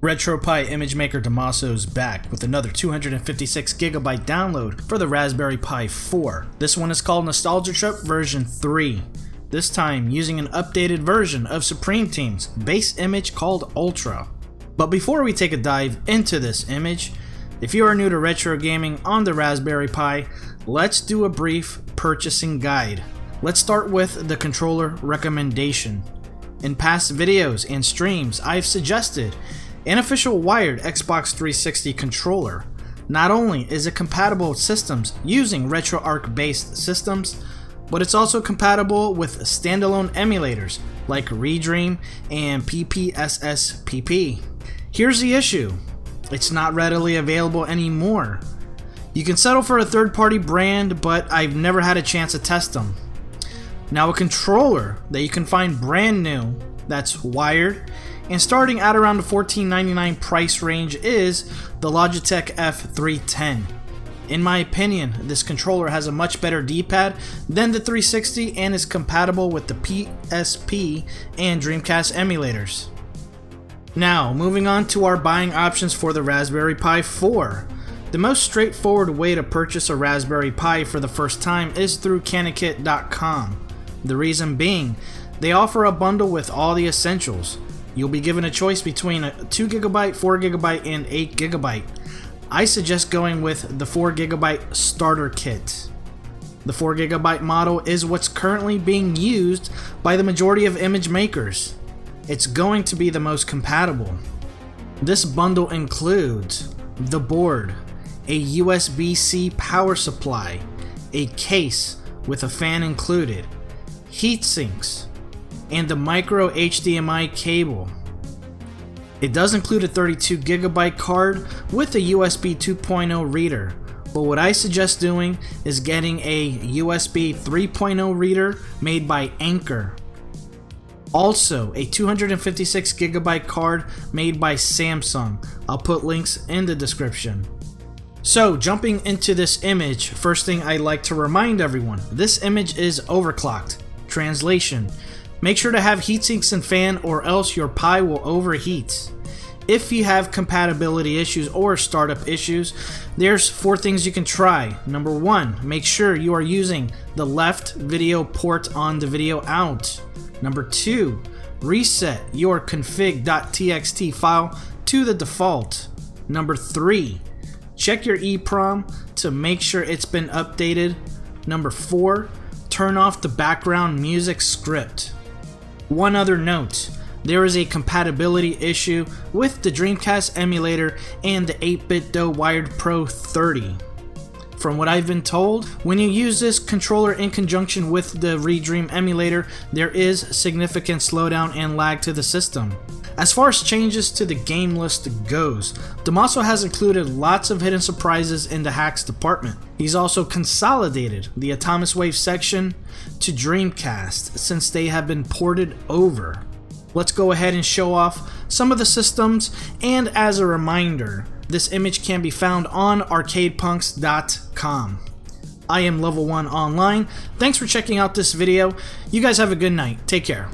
RetroPie image maker Damaso is back with another 256GB download for the Raspberry Pi 4. This one is called Nostalgia Trip version 3. This time using an updated version of Supreme Team's base image called Ultra. But before we take a dive into this image, if you are new to retro gaming on the Raspberry Pi, let's do a brief purchasing guide. Let's start with the controller recommendation. In past videos and streams, I've suggested an official wired Xbox 360 controller. Not only is it compatible with systems using RetroArch based systems, but it's also compatible with standalone emulators like Redream and PPSSPP. Here's the issue: it's not readily available anymore. You can settle for a third-party brand, but I've never had a chance to test them. Now, a controller that you can find brand new, that's wired, and starting at around the $14.99 price range is the Logitech F310. In my opinion, this controller has a much better D-pad than the 360 and is compatible with the PSP and Dreamcast emulators. Now, moving on to our buying options for the Raspberry Pi 4. The most straightforward way to purchase a Raspberry Pi for the first time is through Canakit.com. The reason being, they offer a bundle with all the essentials. You'll be given a choice between a 2GB, 4GB, and 8GB. I suggest going with the 4GB starter kit. The 4GB model is what's currently being used by the majority of image makers. It's going to be the most compatible. This bundle includes the board, a USB-C power supply, a case with a fan included, heat sinks, and the micro HDMI cable. It does include a 32GB card with a USB 2.0 reader, but what I suggest doing is getting a USB 3.0 reader made by Anker. Also, a 256GB card made by Samsung. I'll put links in the description. So, jumping into this image, first thing I'd like to remind everyone, this image is overclocked. Translation: make sure to have heatsinks and fan, or else your Pi will overheat. If you have compatibility issues or startup issues, there's 4 things you can try. Number 1, make sure you are using the left video port on the video out. Number 2, reset your config.txt file to the default. Number 3, check your EEPROM to make sure it's been updated. Number 4, turn off the background music script. One other note, there is a compatibility issue with the Dreamcast emulator and the 8BitDo Wired Pro 30. From what I've been told, when you use this controller in conjunction with the Redream emulator, there is significant slowdown and lag to the system. As far as changes to the game list goes, Damaso has included lots of hidden surprises in the hacks department. He's also consolidated the Atomiswave section to Dreamcast since they have been ported over. Let's go ahead and show off some of the systems, and as a reminder, this image can be found on arcadepunks.com. I am Level 1 Online. Thanks for checking out this video. You guys have a good night. Take care.